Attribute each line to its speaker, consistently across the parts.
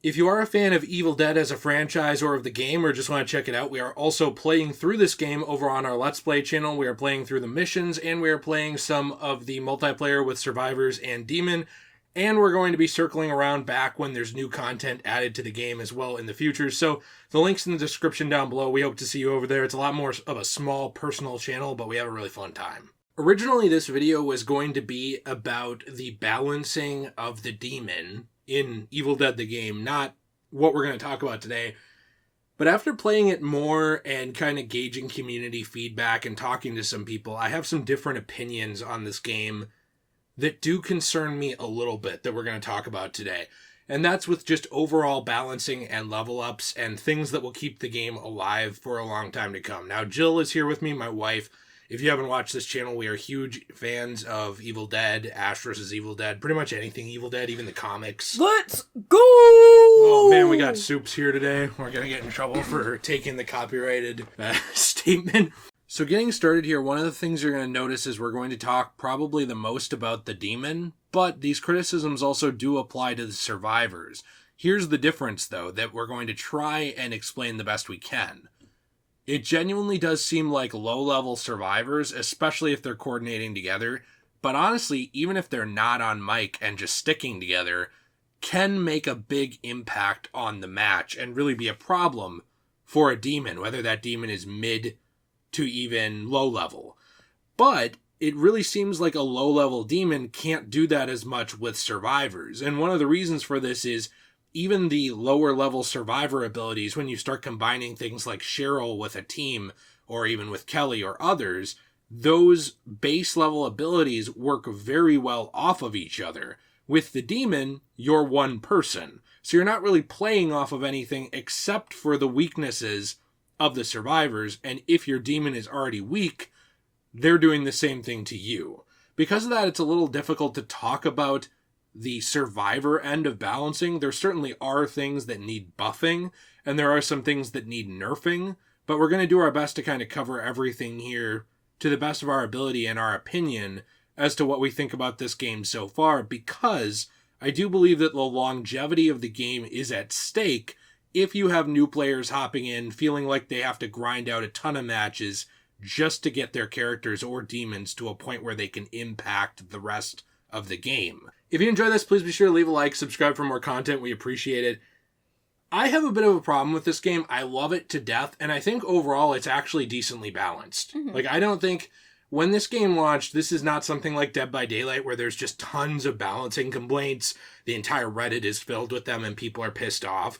Speaker 1: If you are a fan of Evil Dead as a franchise or of the game, or just want to check it out, we are also playing through this game over on our Let's Play channel. We are playing through the missions, and we are playing some of the multiplayer with Survivors and Demon, and we're going to be circling around back when there's new content added to the game as well in the future. So the link's in the description down below. We hope to see you over there. It's a lot more of a small personal channel, but we have a really fun time. Originally, this video was going to be about the balancing of the demon in Evil Dead the game, not what we're going to talk about today. But after playing it more and kind of gauging community feedback and talking to some people, I have some different opinions on this game that do concern me a little bit that we're going to talk about today. And that's with just overall balancing and level ups and things that will keep the game alive for a long time to come. Now, Jill is here with me, my wife. If you haven't watched this channel, we are huge fans of Evil Dead, Ash vs. Evil Dead, pretty much anything Evil Dead, even the comics.
Speaker 2: Let's go!
Speaker 1: Oh man, we got Soups here today. We're going to get in trouble for taking the copyrighted statement. So getting started here, one of the things you're going to notice is we're going to talk probably the most about the demon, but these criticisms also do apply to the survivors. Here's the difference, though, that we're going to try and explain the best we can. It genuinely does seem like low-level survivors, especially if they're coordinating together, but honestly, even if they're not on mic and just sticking together, can make a big impact on the match and really be a problem for a demon, whether that demon is mid to even low-level. But it really seems like a low-level demon can't do that as much with survivors, and one of the reasons for this is even the lower level survivor abilities, when you start combining things like Cheryl with a team, or even with Kelly or others, those base level abilities work very well off of each other. With the demon, you're one person. So you're not really playing off of anything except for the weaknesses of the survivors, and if your demon is already weak, they're doing the same thing to you. Because of that, it's a little difficult to talk about the survivor end of balancing. There certainly are things that need buffing, and there are some things that need nerfing, but we're going to do our best to kind of cover everything here to the best of our ability and our opinion as to what we think about this game so far, because I do believe that the longevity of the game is at stake if you have new players hopping in, feeling like they have to grind out a ton of matches just to get their characters or demons to a point where they can impact the rest of the game. If you enjoy this, please be sure to leave a like, subscribe for more content. We appreciate it. I have a bit of a problem with this game. I love it to death, and I think overall it's actually decently balanced. Like, I don't think when this game launched, this is not something like Dead by Daylight where there's just tons of balancing complaints. The entire Reddit is filled with them and people are pissed off.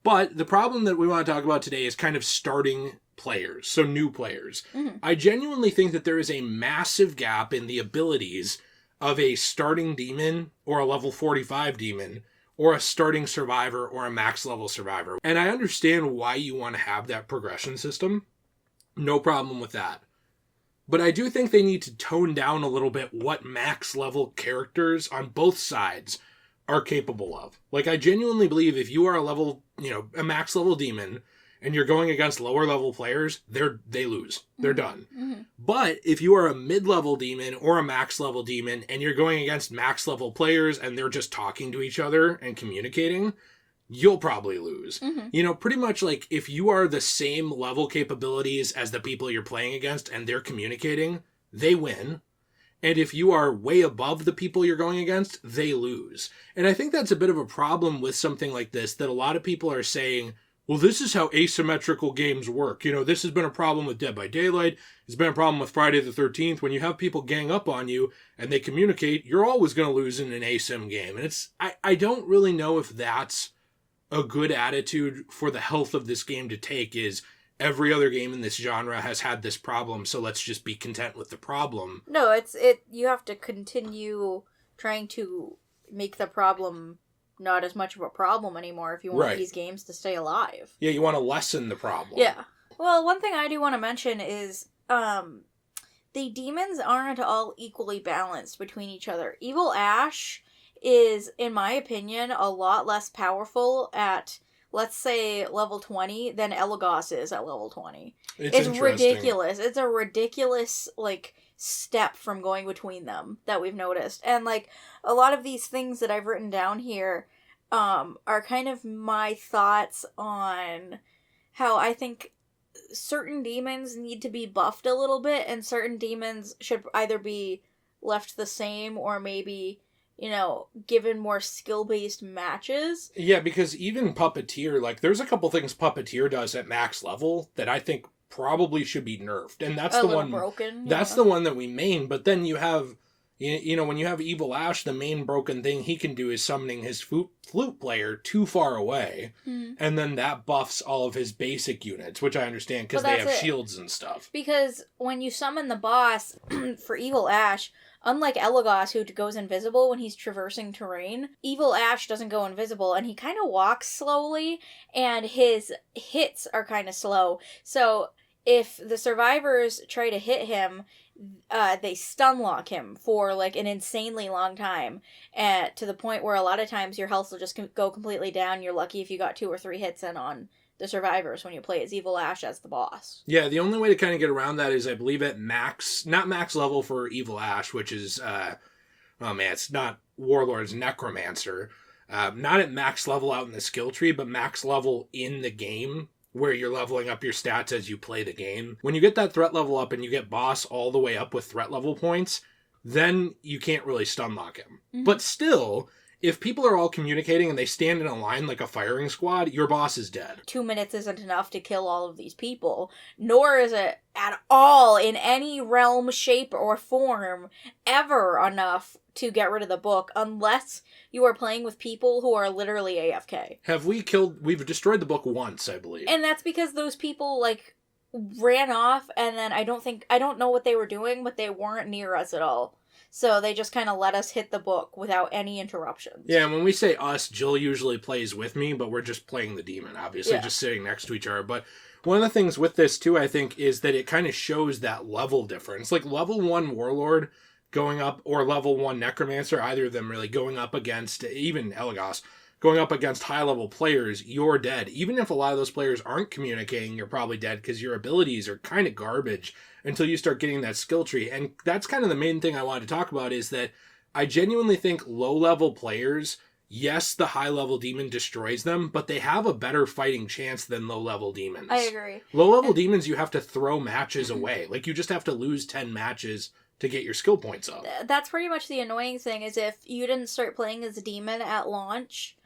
Speaker 1: But the problem that we want to talk about today is kind of starting players, so new players. I genuinely think that there is a massive gap in the abilities of a starting demon or a level 45 demon or a starting survivor or a max level survivor. And I understand why you want to have that progression system. No problem with that. But I do think they need to tone down a little bit what max level characters on both sides are capable of. Like, I genuinely believe if you are a level, a max level demon and you're going against lower level players, they lose. They're done. But if you are a mid-level demon or a max level demon and you're going against max level players and they're just talking to each other and communicating, you'll probably lose. Pretty much like if you are the same level capabilities as the people you're playing against and they're communicating, they win. And if you are way above the people you're going against, they lose. And I think that's a bit of a problem with something like this, that a lot of people are saying, well, this is how asymmetrical games work. This has been a problem with Dead by Daylight. It's been a problem with Friday the 13th. When you have people gang up on you and they communicate, you're always going to lose in an asym game. And I don't really know if that's a good attitude for the health of this game to take, is every other game in this genre has had this problem, so let's just be content with the problem.
Speaker 2: No, you have to continue trying to make the problem not as much of a problem anymore if you want these games to stay alive.
Speaker 1: Yeah, you want to lessen the problem.
Speaker 2: Yeah. Well, one thing I do want to mention is the demons aren't all equally balanced between each other. Evil Ash is, in my opinion, a lot less powerful at, let's say, level 20 than Elagos is at level 20. It's ridiculous. It's a ridiculous, step from going between them that we've noticed. And, a lot of these things that I've written down here, are kind of my thoughts on how I think certain demons need to be buffed a little bit, and certain demons should either be left the same or maybe, given more skill-based matches.
Speaker 1: Yeah, because even Puppeteer, like, there's a couple things Puppeteer does at max level that I think probably should be nerfed, and that's
Speaker 2: A
Speaker 1: the
Speaker 2: little
Speaker 1: one
Speaker 2: broken.
Speaker 1: That's the one that we main. But then you have, when you have Evil Ash, the main broken thing he can do is summoning his flute player too far away, and then that buffs all of his basic units, which I understand because they have shields and stuff.
Speaker 2: Because when you summon the boss for Evil Ash, unlike Elagos, who goes invisible when he's traversing terrain, Evil Ash doesn't go invisible, and he kind of walks slowly, and his hits are kind of slow. So if the survivors try to hit him, they stun lock him for like an insanely long time, to the point where a lot of times your health will just go completely down. You're lucky if you got 2 or 3 hits in on the survivors when you play as Evil Ash as the boss.
Speaker 1: Yeah, the only way to kind of get around that is, I believe, at not max level for Evil Ash, which is, it's not Warlord's Necromancer. Not at max level out in the skill tree, but max level in the game, where you're leveling up your stats as you play the game. When you get that threat level up and you get boss all the way up with threat level points, then you can't really stun lock him. Mm-hmm. But still, if people are all communicating and they stand in a line like a firing squad, your boss is dead.
Speaker 2: 2 minutes isn't enough to kill all of these people, nor is it at all in any realm, shape, or form ever enough to get rid of the book, unless you are playing with people who are literally AFK.
Speaker 1: We've destroyed the book once, I believe.
Speaker 2: And that's because those people, ran off, and then I don't know what they were doing, but they weren't near us at all. So they just kind of let us hit the book without any interruptions.
Speaker 1: Yeah, and when we say us, Jill usually plays with me, but we're just playing the demon, obviously, just sitting next to each other. But one of the things with this, too, I think, is that it kind of shows that level difference. Like, level 1 Warlord going up, or level 1 Necromancer, either of them really going up against, even Elagos, going up against high-level players, you're dead. Even if a lot of those players aren't communicating, you're probably dead, because your abilities are kind of garbage until you start getting that skill tree. And that's kind of the main thing I wanted to talk about, is that I genuinely think low-level players, yes, the high-level demon destroys them, but they have a better fighting chance than low-level demons.
Speaker 2: I agree.
Speaker 1: Low-level demons, you have to throw matches away. Like, you just have to lose 10 matches to get your skill points up.
Speaker 2: That's pretty much the annoying thing, is if you didn't start playing as a demon at launch,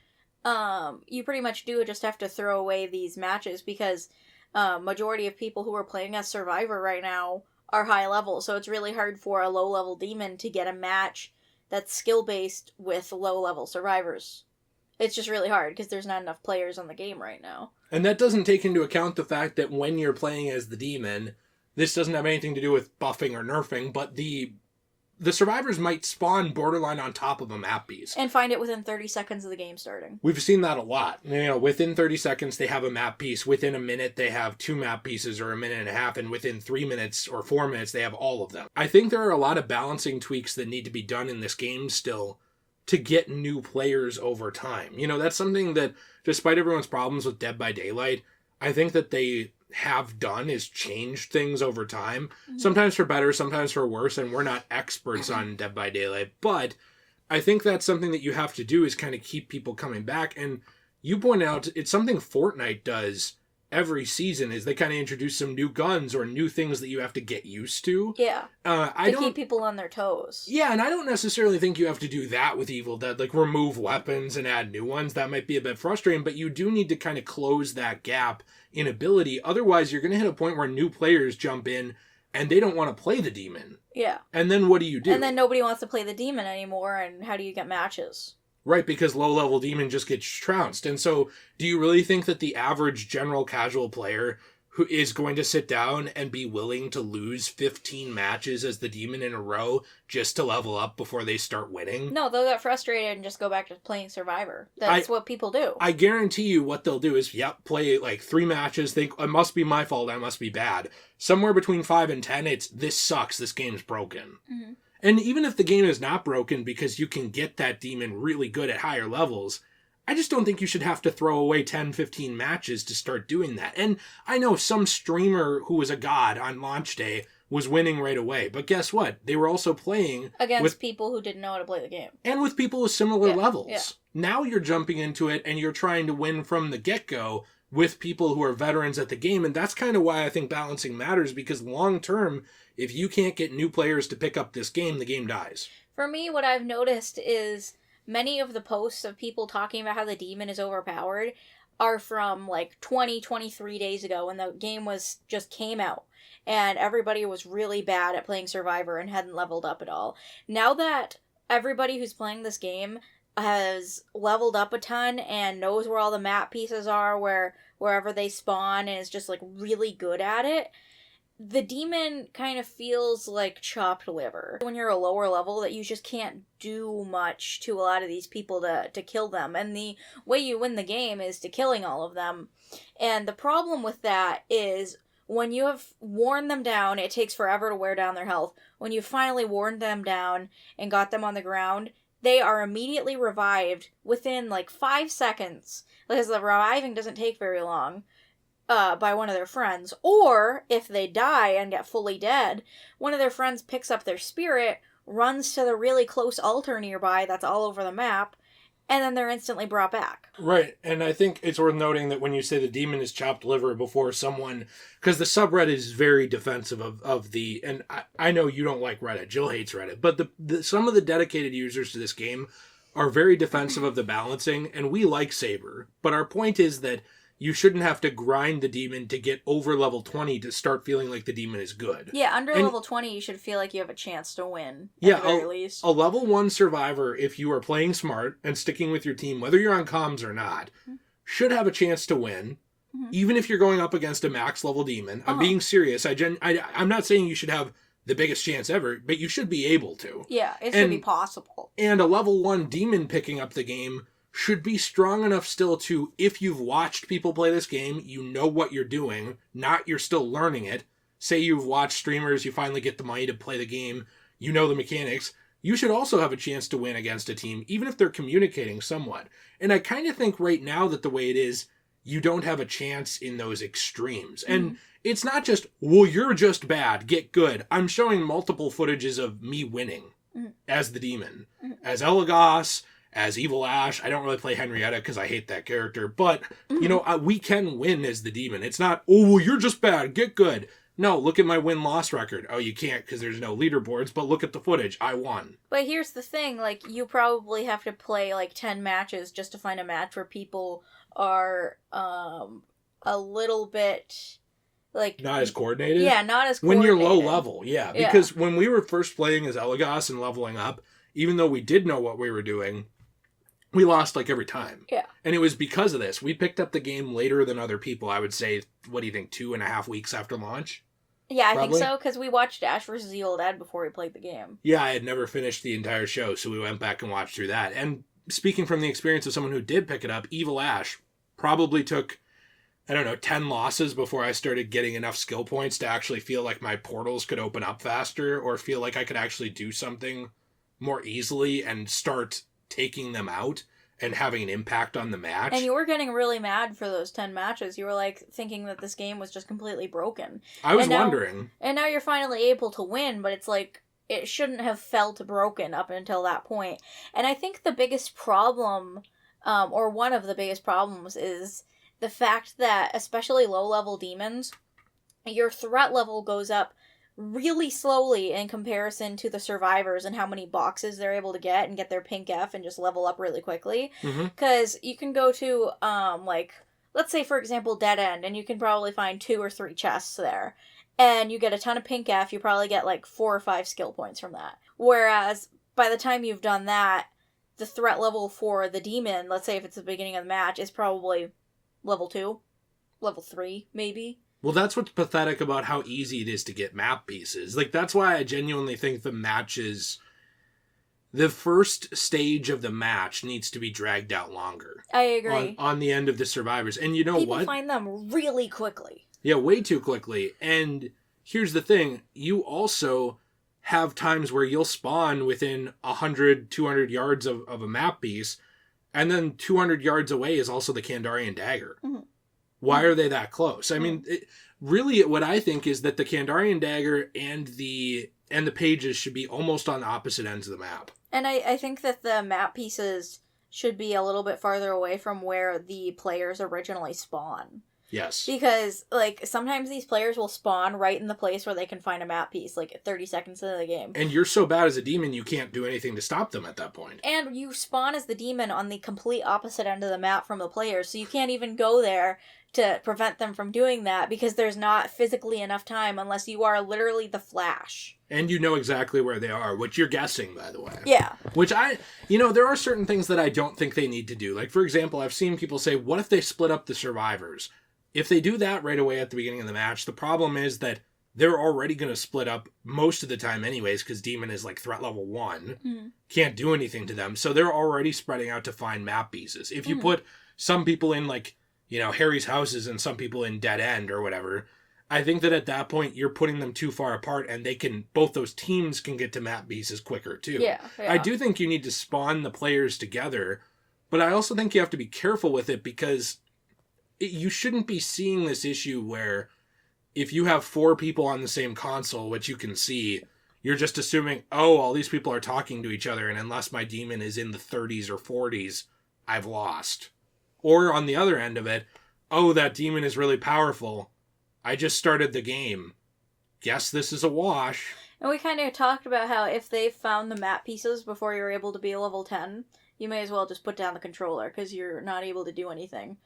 Speaker 2: you pretty much do just have to throw away these matches, because majority of people who are playing as Survivor right now are high level, so it's really hard for a low level demon to get a match that's skill based with low level survivors. It's just really hard because there's not enough players on the game right now.
Speaker 1: And that doesn't take into account the fact that when you're playing as the demon, this doesn't have anything to do with buffing or nerfing, but the survivors might spawn borderline on top of a map piece.
Speaker 2: And find it within 30 seconds of the game starting.
Speaker 1: We've seen that a lot. Within 30 seconds, they have a map piece. Within a minute, they have 2 map pieces, or a minute and a half. And within 3 minutes or 4 minutes, they have all of them. I think there are a lot of balancing tweaks that need to be done in this game still to get new players over time. That's something that, despite everyone's problems with Dead by Daylight, I think that they have done is changed things over time. Mm-hmm. Sometimes for better, sometimes for worse, and we're not experts on Dead by Daylight, but I think that's something that you have to do, is kind of keep people coming back. And you point out, it's something Fortnite does every season, is they kind of introduce some new guns or new things that you have to get used to.
Speaker 2: Yeah. To keep people on their toes.
Speaker 1: Yeah, and I don't necessarily think you have to do that with Evil Dead, like remove weapons and add new ones. That might be a bit frustrating, but you do need to kind of close that gap in ability. Otherwise, you're going to hit a point where new players jump in and they don't want to play the demon.
Speaker 2: Yeah.
Speaker 1: And then what do you do?
Speaker 2: And then nobody wants to play the demon anymore, and how do you get matches?
Speaker 1: Right, because low-level demon just gets trounced. And so, do you really think that the average general casual player who is going to sit down and be willing to lose 15 matches as the demon in a row just to level up before they start winning?
Speaker 2: No, they'll get frustrated and just go back to playing Survivor. That's what people do.
Speaker 1: I guarantee you what they'll do is, play like 3 matches, think, it must be my fault, I must be bad. Somewhere between 5 and 10, it's, this sucks, this game's broken. Mm-hmm. And even if the game is not broken because you can get that demon really good at higher levels, I just don't think you should have to throw away 10, 15 matches to start doing that. And I know some streamer who was a god on launch day was winning right away. But guess what? They were also playing
Speaker 2: against people who didn't know how to play the game.
Speaker 1: And with people with similar levels.
Speaker 2: Yeah.
Speaker 1: Now you're jumping into it and you're trying to win from the get-go with people who are veterans at the game. And that's kind of why I think balancing matters, because long term, if you can't get new players to pick up this game, the game dies.
Speaker 2: For me, what I've noticed is many of the posts of people talking about how the demon is overpowered are from like 23 days ago when the game just came out. And everybody was really bad at playing Survivor and hadn't leveled up at all. Now that everybody who's playing this game has leveled up a ton and knows where all the map pieces are, wherever they spawn, and is just like really good at it, the demon kind of feels like chopped liver. When you're a lower level, that you just can't do much to a lot of these people to kill them. And the way you win the game is to killing all of them. And the problem with that is, when you have worn them down, it takes forever to wear down their health. When you finally worn them down and got them on the ground, they are immediately revived within like 5 seconds, because the reviving doesn't take very long, by one of their friends. Or, if they die and get fully dead, one of their friends picks up their spirit, runs to the really close altar nearby that's all over the map, and then they're instantly brought back.
Speaker 1: Right, and I think it's worth noting that when you say the demon is chopped liver before someone... Because the subreddit is very defensive of the... And I know you don't like Reddit. Jill hates Reddit. But some of the dedicated users to this game are very defensive of the balancing, and we like Saber. But our point is that you shouldn't have to grind the demon to get over level 20 to start feeling like the demon is good.
Speaker 2: Yeah, under level 20, you should feel like you have a chance to win, at the very least.
Speaker 1: A level 1 survivor, if you are playing smart and sticking with your team, whether you're on comms or not, should have a chance to win, even if you're going up against a max level demon. I'm being serious. I'm not saying you should have the biggest chance ever, but you should be able to.
Speaker 2: Yeah, it should be possible.
Speaker 1: And a level 1 demon picking up the game should be strong enough still to, if you've watched people play this game, you know what you're doing, not you're still learning it. Say you've watched streamers, you finally get the money to play the game, you know the mechanics, you should also have a chance to win against a team, even if they're communicating somewhat. And I kind of think right now that the way it is, you don't have a chance in those extremes. And it's not just, well, you're just bad, get good. I'm showing multiple footages of me winning as the demon, as Elagos, as Evil Ash. I don't really play Henrietta because I hate that character. But, you know, we can win as the demon. It's not, oh, well, you're just bad. Get good. No, look at my win-loss record. Oh, you can't because there's no leaderboards. But look at the footage. I won.
Speaker 2: But here's the thing. Like, you probably have to play, like, 10 matches just to find a match where people are a little bit... like
Speaker 1: not as coordinated?
Speaker 2: Yeah, not as coordinated.
Speaker 1: When you're low level, yeah. Because when we were first playing as Elagos and leveling up, even though we did know what we were doing, we lost like every time.
Speaker 2: Yeah. And
Speaker 1: it was because of this. We picked up the game later than other people, I would say, what do you think, 2.5 weeks after launch?
Speaker 2: Yeah, I think so, because we watched Ash vs. the Old Dead before we played the game.
Speaker 1: Yeah, I had never finished the entire show, so we went back and watched through that. And speaking from the experience of someone who did pick it up, Evil Ash probably took, 10 losses before I started getting enough skill points to actually feel like my portals could open up faster or feel like I could actually do something more easily and start taking them out and having an impact on the match.
Speaker 2: And you were getting really mad for those 10 matches. You were like thinking that this game was just completely broken.
Speaker 1: I was wondering.
Speaker 2: And now you're finally able to win, but it's like it shouldn't have felt broken up until that point. And I think the biggest problem, or one of the biggest problems, is the fact that especially low-level demons, your threat level goes up really slowly in comparison to the survivors and how many boxes they're able to get and get their pink F and just level up really quickly. Because you can go to, let's say, for example, Dead End, and you can probably find 2 or 3 chests there. And you get a ton of pink F, you probably get like 4 or 5 skill points from that. Whereas, by the time you've done that, the threat level for the demon, let's say if it's the beginning of the match, is probably level 2, level 3, maybe.
Speaker 1: Well, that's what's pathetic about how easy it is to get map pieces. Like, that's why I genuinely think the matches... The first stage of the match needs to be dragged out longer.
Speaker 2: I agree.
Speaker 1: On the end of the survivors. And you know
Speaker 2: People
Speaker 1: what?
Speaker 2: People find them really quickly.
Speaker 1: Yeah, way too quickly. And here's the thing. You also have times where you'll spawn within 100, 200 yards of a map piece. And then 200 yards away is also the Kandarian dagger. Why are they that close? I mean, really what I think is that the Kandarian dagger and the pages should be almost on opposite ends of the map.
Speaker 2: And I think that the map pieces should be a little bit farther away from where the players originally spawn.
Speaker 1: Yes.
Speaker 2: Because, like, sometimes these players will spawn right in the place where they can find a map piece, like, 30 seconds into the game.
Speaker 1: And you're so bad as a demon, you can't do anything to stop them at that point.
Speaker 2: And you spawn as the demon on the complete opposite end of the map from the players, so you can't even go there to prevent them from doing that, because there's not physically enough time unless you are literally the Flash.
Speaker 1: And you know exactly where they are, which you're guessing, by the way.
Speaker 2: Yeah.
Speaker 1: Which there are certain things that I don't think they need to do. Like, for example, I've seen people say, what if they split up the survivors? If they do that right away at the beginning of the match, the problem is that they're already going to split up most of the time anyways, because Demon is like threat level 1. Can't do anything to them. So they're already spreading out to find map pieces. If you put some people in, like, Harry's houses and some people in Dead End or whatever, I think that at that point you're putting them too far apart, and both those teams can get to map pieces quicker too.
Speaker 2: Yeah.
Speaker 1: I do think you need to spawn the players together, but I also think you have to be careful with it, because you shouldn't be seeing this issue where if you have 4 people on the same console, which you can see, you're just assuming, oh, all these people are talking to each other, and unless my demon is in the 30s or 40s, I've lost. Or on the other end of it, oh, that demon is really powerful. I just started the game. Guess this is a wash.
Speaker 2: And we kind of talked about how if they found the map pieces before you're able to be level 10, you may as well just put down the controller, because you're not able to do anything.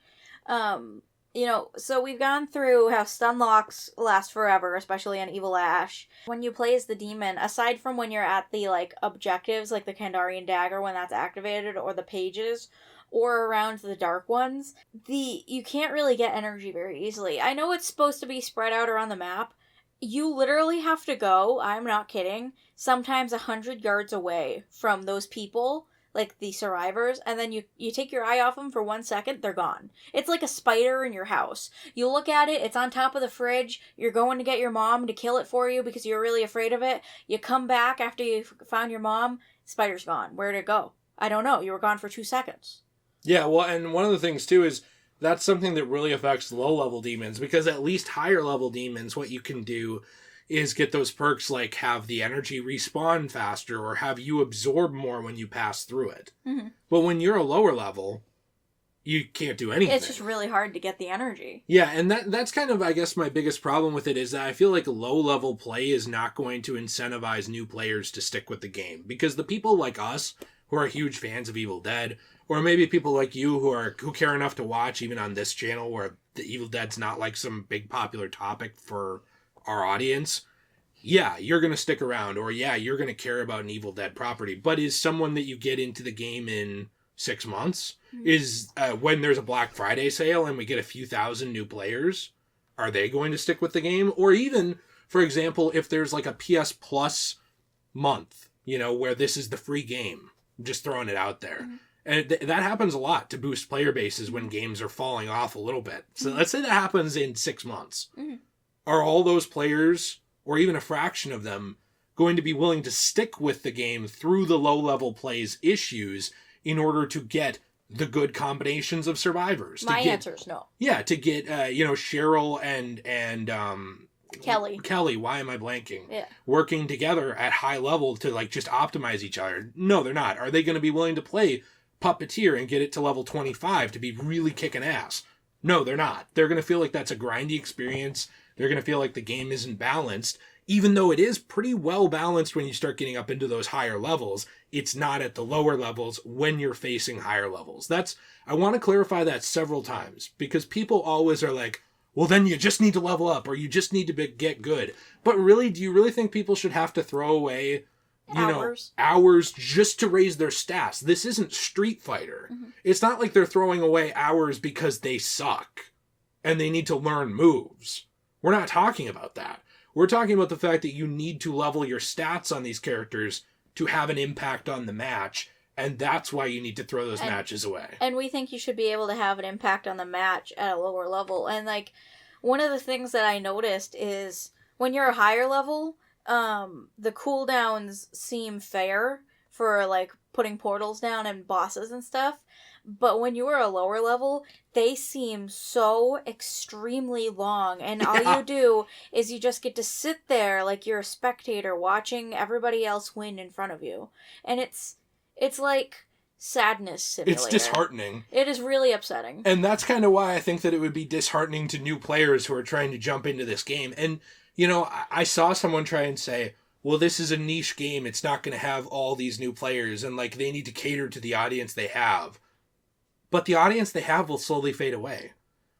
Speaker 2: So we've gone through how stun locks last forever, especially on Evil Ash. When you play as the demon, aside from when you're at the, like, objectives, like the Kandarian dagger when that's activated, or the pages, or around the dark ones, you can't really get energy very easily. I know it's supposed to be spread out around the map. You literally have to go, I'm not kidding, sometimes 100 yards away from those people, like the survivors, and then you take your eye off them for 1 second, they're gone. It's like a spider in your house. You look at it, it's on top of the fridge, you're going to get your mom to kill it for you because you're really afraid of it. You come back after you found your mom, spider's gone. Where'd it go? I don't know. You were gone for 2 seconds.
Speaker 1: Yeah, well, and one of the things, too, is that's something that really affects low-level demons, because at least higher-level demons, what you can do is get those perks like have the energy respawn faster or have you absorb more when you pass through it. But when you're a lower level, you can't do anything.
Speaker 2: It's just really hard to get the energy.
Speaker 1: Yeah, and that's kind of, I guess, my biggest problem with it is that I feel like low-level play is not going to incentivize new players to stick with the game. Because the people like us, who are huge fans of Evil Dead, or maybe people like you who care enough to watch even on this channel where the Evil Dead's not like some big popular topic for our audience, yeah, you're going to stick around, or yeah, you're going to care about an Evil Dead property. But is someone that you get into the game in 6 months, is when there's a Black Friday sale and we get a few thousand new players, are they going to stick with the game? Or even, for example, if there's like a PS Plus month, where this is the free game, I'm just throwing it out there. And that happens a lot to boost player bases when games are falling off a little bit. So let's say that happens in 6 months. Are all those players, or even a fraction of them, going to be willing to stick with the game through the low-level play's issues in order to get the good combinations of survivors?
Speaker 2: My answer is no.
Speaker 1: Yeah, to get, Cheryl and Kelly, why am I blanking?
Speaker 2: Yeah.
Speaker 1: Working together at high level to, like, just optimize each other. No, they're not. Are they going to be willing to play Puppeteer and get it to level 25 to be really kicking ass? No, they're not. They're going to feel like that's a grindy experience. They're going to feel like the game isn't balanced, even though it is pretty well balanced when you start getting up into those higher levels. It's not at the lower levels when you're facing higher levels. I want to clarify that several times, because people always are like, well, then you just need to level up, or you just need to get good. But really, do you really think people should have to throw away hours just to raise their stats? This isn't Street Fighter. It's not like they're throwing away hours because they suck and they need to learn moves. We're not talking about that. We're talking about the fact that you need to level your stats on these characters to have an impact on the match, and that's why you need to throw those matches away. And
Speaker 2: we think you should be able to have an impact on the match at a lower level. And, like, one of the things that I noticed is when you're a higher level, the cooldowns seem fair for, like, putting portals down and bosses and stuff. but when you are a lower level, they seem so extremely long, and all you do is you just get to sit there like you're a spectator watching everybody else win in front of you. And it's like sadness simulator.
Speaker 1: It's disheartening.
Speaker 2: It is really upsetting.
Speaker 1: And that's kind of why I think that it would be disheartening to new players who are trying to jump into this game. And, you know, I saw someone try and say, well, this is a niche game. It's not going to have all these new players, and, like, they need to cater to the audience they have. But the audience they have will slowly fade away.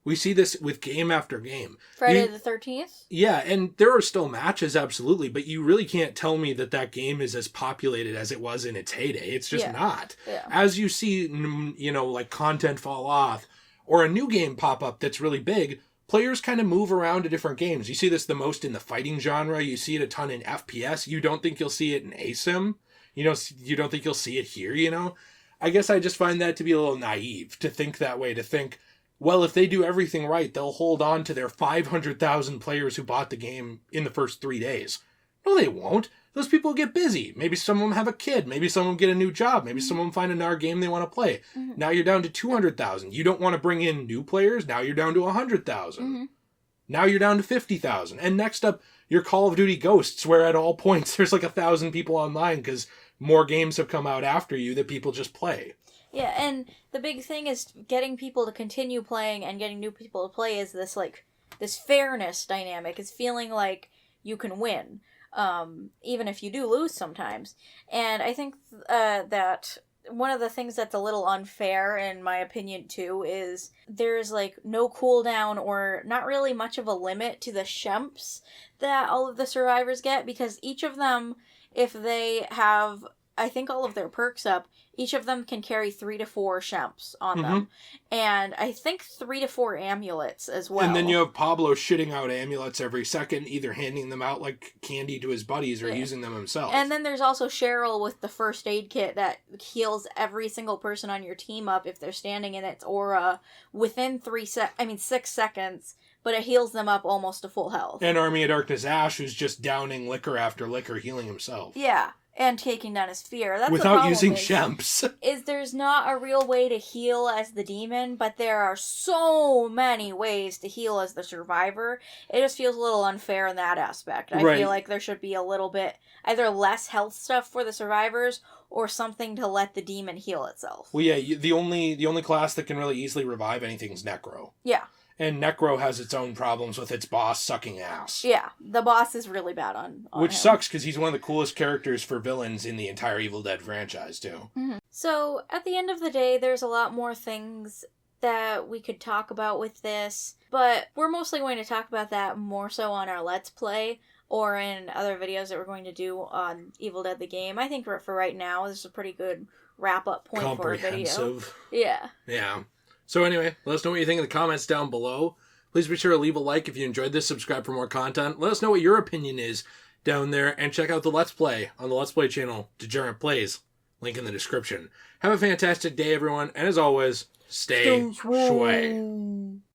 Speaker 1: We see this with game after game.
Speaker 2: Friday the 13th?
Speaker 1: Yeah, and there are still matches, absolutely, but you really can't tell me that that game is as populated as it was in its heyday. It's just not.
Speaker 2: Yeah.
Speaker 1: As you see, you know, like content fall off, or a new game pop up that's really big, players kind of move around to different games. You see this the most in the fighting genre. You see it a ton in FPS. You don't think you'll see it in Asym. You know, you don't think you'll see it here, you know? I guess I just find that to be a little naive to think that way, to think, well, if they do everything right, they'll hold on to their 500,000 players who bought the game in the first 3 days. No, they won't. Those people get busy. Maybe some of them have a kid. Maybe some of them get a new job. Maybe some of them find another game they want to play. Mm-hmm. Now you're down to 200,000. You don't want to bring in new players. Now you're down to 100,000. Mm-hmm. Now you're down to 50,000. And next up, your Call of Duty Ghosts, where at all points there's like 1,000 people online because more games have come out after you that people just play.
Speaker 2: Yeah, and the big thing is getting people to continue playing and getting new people to play is this, like, this fairness dynamic. It's feeling like you can win, even if you do lose sometimes. And I think that one of the things that's a little unfair, in my opinion, too, is there's, like, no cooldown or not really much of a limit to the shemps that all of the survivors get, because each of them, if they have, I think, all of their perks up, each of them can carry 3 to 4 shemps on them. And I think 3 to 4 amulets as well.
Speaker 1: And then you have Pablo shitting out amulets every second, either handing them out like candy to his buddies or using them himself.
Speaker 2: And then there's also Cheryl with the first aid kit that heals every single person on your team up if they're standing in its aura within 6 seconds. But it heals them up almost to full health.
Speaker 1: And Army of Darkness Ash, who's just downing liquor after liquor, healing himself.
Speaker 2: Yeah. And taking down his fear. That's
Speaker 1: without using shemps.
Speaker 2: Is there's not a real way to heal as the demon, but there are so many ways to heal as the survivor. It just feels a little unfair in that aspect. I feel like there should be a little bit, either less health stuff for the survivors, or something to let the demon heal itself.
Speaker 1: Well, yeah, the only class that can really easily revive anything is Necro.
Speaker 2: Yeah.
Speaker 1: And Necro has its own problems with its boss sucking ass.
Speaker 2: Yeah, the boss is really bad on
Speaker 1: which
Speaker 2: him.
Speaker 1: Sucks, because he's one of the coolest characters for villains in the entire Evil Dead franchise, too.
Speaker 2: Mm-hmm. So, at the end of the day, there's a lot more things that we could talk about with this, but we're mostly going to talk about that more so on our Let's Play, or in other videos that we're going to do on Evil Dead the game. I think for right now, this is a pretty good wrap-up point for a video. Yeah.
Speaker 1: Yeah. So anyway, let us know what you think in the comments down below. Please be sure to leave a like if you enjoyed this, subscribe for more content. Let us know what your opinion is down there, and check out the Let's Play on the Let's Play channel, Degenerate Plays. Link in the description. Have a fantastic day, everyone, and as always, stay shway.